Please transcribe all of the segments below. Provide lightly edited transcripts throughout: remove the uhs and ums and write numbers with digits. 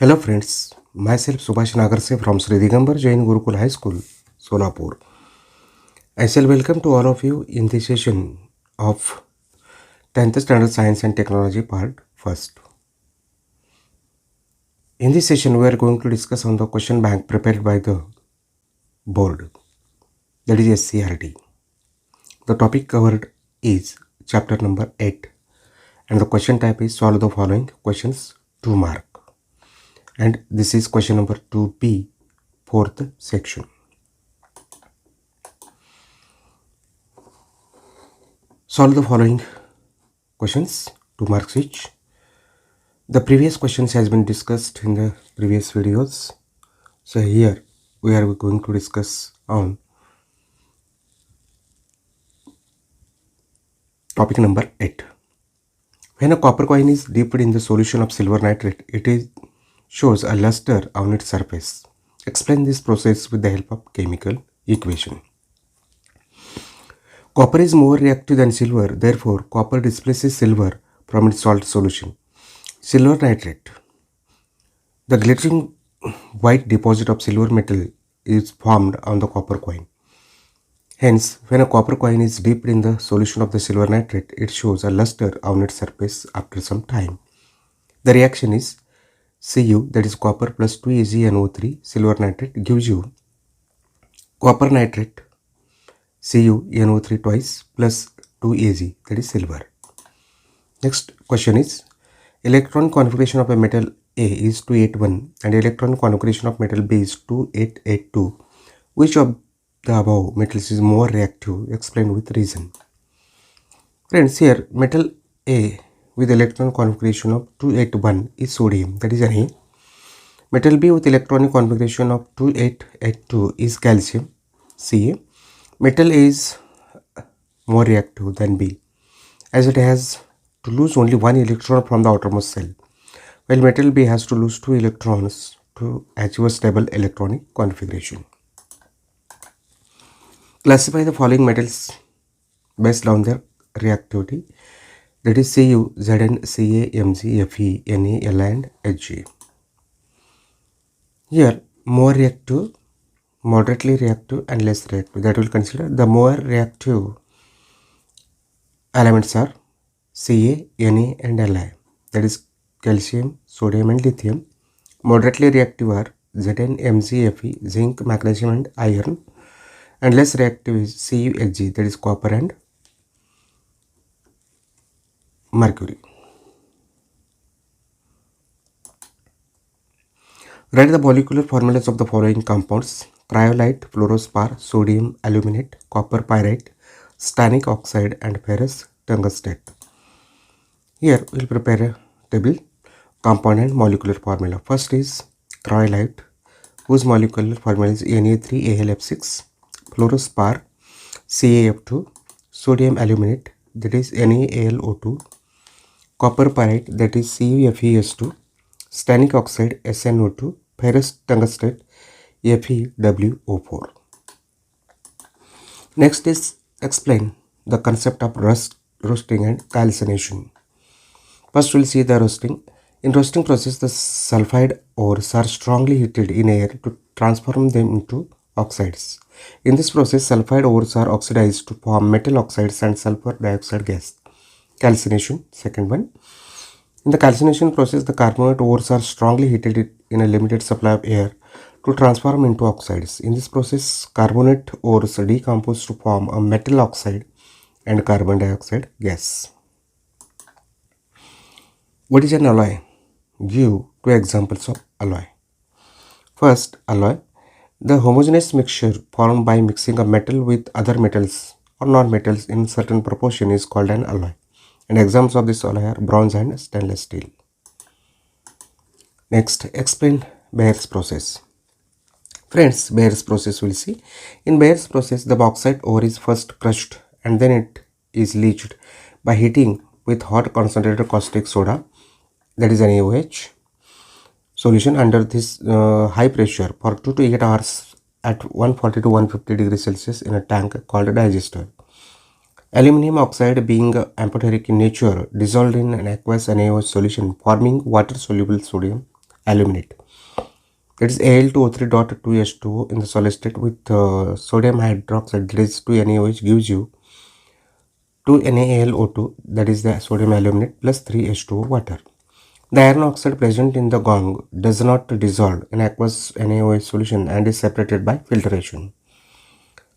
Hello friends, myself Subhash Nagarse from Sri Digambar Jain Gurukul High School, Solapur. I shall welcome to all of you in this session of 10th Standard Science and Technology Part 1st. In this session, we are going to discuss on the question bank prepared by the board, that is SCRT. The topic covered is chapter number 8 and the question type is solve the following questions 2 mark. And this is question number 2B, 4th section. Solve the following questions, 2 marks each. The previous questions has been discussed in the previous videos. So here we are going to discuss on topic number 8. When a copper coin is dipped in the solution of silver nitrate, shows a luster on its surface. Explain this process with the help of chemical equation. Copper is more reactive than silver, therefore copper displaces silver from its salt solution. Silver nitrate. The glittering white deposit of silver metal is formed on the copper coin. Hence, when a copper coin is dipped in the solution of the silver nitrate, it shows a luster on its surface after some time. The reaction is Cu, that is copper plus 2AgNO3 silver nitrate, gives you copper nitrate CuNO3 twice plus 2Ag, that is silver. Next question is electron configuration of a metal A is 281 and electron configuration of metal B is 2882. Which of the above metals is more reactive? Explain with reason. Friends, here metal A with electron configuration of 281 is sodium, that is Na. Metal B with electronic configuration of 2882 is calcium, Ca. Metal A is more reactive than B as it has to lose only one electron from the outermost shell, while metal B has to lose 2 electrons to achieve a stable electronic configuration. Classify the following metals based on their reactivity, that is Cu, Zn, Ca, Mg, Fe, Na, Li and Hg. Here more reactive, moderately reactive and less reactive, that will consider. The more reactive elements are Ca, Na and Li, that is calcium, sodium and lithium. Moderately reactive are Zn, Mg, Fe, zinc, magnesium and iron, and less reactive is Cu, Hg, that is copper and mercury. Write the molecular formulas of the following compounds: cryolite, fluorospar, sodium aluminate, copper pyrite, stannic oxide and ferrous tungstate. Here we will prepare a table, compound and molecular formula. First is cryolite, whose molecular formula is Na3Al(F6), fluorospar CaF2, sodium aluminate, that is NaAlO2, copper pyrite, that is CuFeS2, stannic oxide SnO2, ferrous tungstate FeWO4. Next is explain the concept of roasting and calcination. First we'll see the roasting. In roasting process, the sulfide ores are strongly heated in air to transform them into oxides. In this process, sulfide ores are oxidized to form metal oxides and sulfur dioxide gas. Calcination, second one. In the calcination process, the carbonate ores are strongly heated in a limited supply of air to transform into oxides. In this process, carbonate ores decompose to form a metal oxide and carbon dioxide gas. What is an alloy? Give 2 examples of alloy. First, alloy. The homogeneous mixture formed by mixing a metal with other metals or non-metals in certain proportion is called an alloy. And examples of this alloy are bronze and stainless steel. Next, explain Bayer's process. Friends, Bayer's process we'll see. In Bayer's process, the bauxite ore is first crushed and then it is leached by heating with hot concentrated caustic soda, that is NaOH, solution under this high pressure for 2 to 8 hours at 140 to 150 degrees Celsius in a tank called a digester. Aluminum oxide, being amphoteric in nature, dissolved in an aqueous NaOH solution, forming water-soluble sodium aluminate. That is Al2O3.2H2O in the solid state with sodium hydroxide, that is 2NaOH, gives you 2NaAlO2, that is the sodium aluminate, plus 3H2O water. The iron oxide present in the gong does not dissolve in aqueous NaOH solution and is separated by filtration.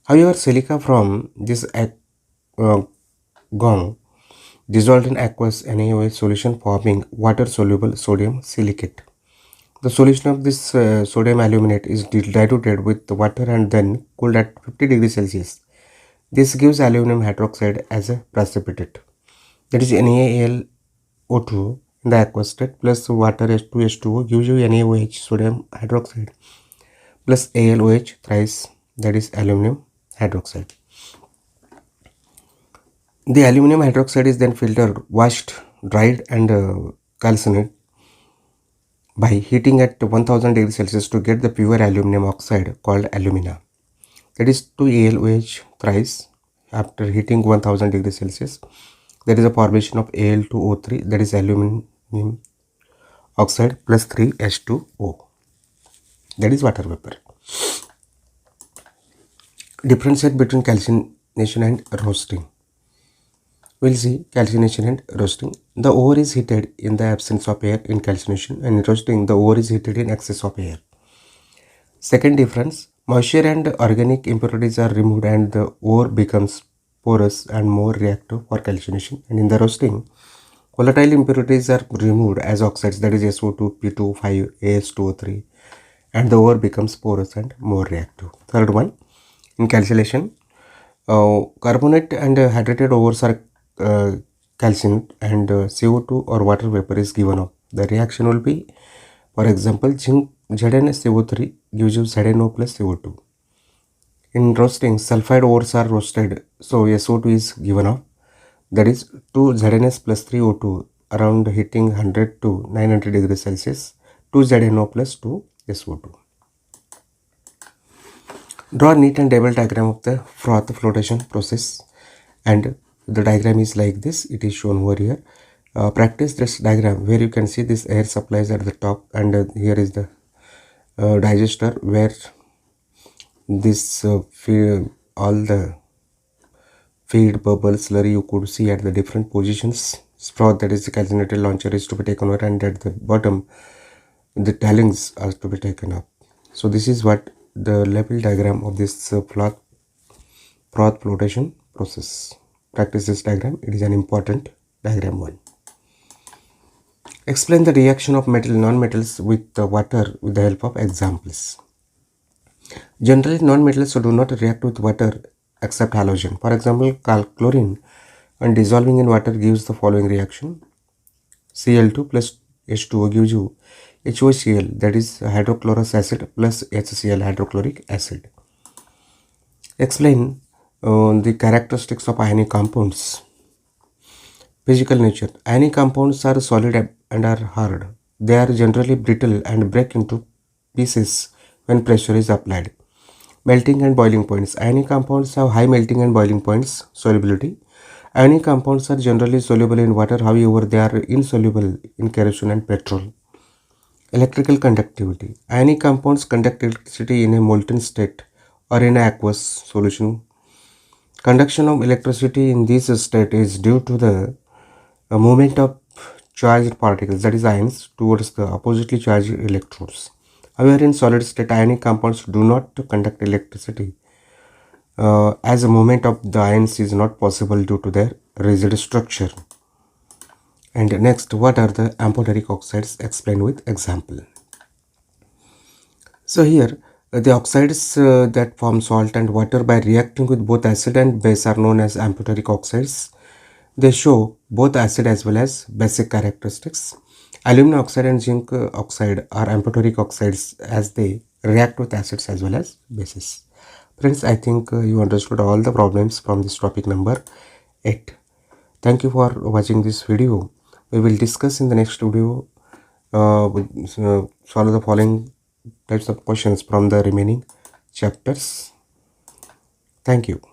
However, silica from this gong dissolved in aqueous NaOH solution, forming water-soluble sodium silicate. The solution of this sodium aluminate is diluted with water and then cooled at 50 degrees Celsius. This gives aluminum hydroxide as a precipitate. That is NaAlO2 in the aqueous state plus water H2H2O gives you NaOH, sodium hydroxide, plus AlOH thrice, that is aluminum hydroxide. The aluminum hydroxide is then filtered, washed, dried and calcined by heating at 1000 degrees Celsius to get the pure aluminum oxide called alumina. That is 2AlOH thrice after heating 1000 degrees Celsius. There is a formation of Al2O3, that is aluminum oxide, plus 3H2O, that is water vapor. Differentiate between calcination and roasting. We'll see calcination and roasting. The ore is heated in the absence of air in calcination, and in roasting the ore is heated in excess of air. Second difference, moisture and organic impurities are removed and the ore becomes porous and more reactive for calcination, and in the roasting volatile impurities are removed as oxides, that is SO2, P2, 5, AS2O3, and the ore becomes porous and more reactive. Third one, in calcination, carbonate and hydrated ores are calcined and CO2 or water vapor is given off. The reaction will be, for example, zinc ZnSO3 gives you ZnO plus CO2. In roasting, sulfide ores are roasted, so SO2 is given off. That is 2 ZnS plus 3 O2 around heating 100 to 900 degrees Celsius, 2 ZnO plus 2 SO2. Draw a neat and table diagram of the froth flotation process, and the diagram is like this. It is shown over here. Practice this diagram where you can see this air supplies at the top, and here is the digester where this all the feed, bubble, slurry you could see at the different positions. Froth, that is the calcinated launcher, is to be taken over, and at the bottom the tailings are to be taken up. So this is what the level diagram of this froth flotation process. Practice this diagram, it is an important diagram one. Explain the reaction of metal non-metals with water with the help of examples. Generally, non-metals do not react with water except halogen. For example, chlorine and dissolving in water gives the following reaction. Cl2 plus H2O gives you HOCl, that is hydrochlorous acid, plus HCl, hydrochloric acid. Explain the characteristics of ionic compounds. Physical nature. Ionic compounds are solid and are hard. They are generally brittle and break into pieces when pressure is applied. Melting and boiling points. Ionic compounds have high melting and boiling points. Solubility. Ionic compounds are generally soluble in water, however they are insoluble in kerosene and petrol. Electrical conductivity. Ionic compounds conduct electricity in a molten state or in an aqueous solution. Conduction of electricity in this state is due to the movement of charged particles, that is ions, towards the oppositely charged electrodes. However, in solid state, ionic compounds do not conduct electricity as a movement of the ions is not possible due to their rigid structure. And next, what are the ampullaric oxides? Explained with example. So here, the oxides that form salt and water by reacting with both acid and base are known as ampullaric oxides. They show both acid as well as basic characteristics. Aluminum oxide and zinc oxide are ampullaric oxides as they react with acids as well as bases. Friends, I think you understood all the problems from this topic number 8. Thank you for watching this video. We will discuss in the next video, solve the following types of questions from the remaining chapters. Thank you.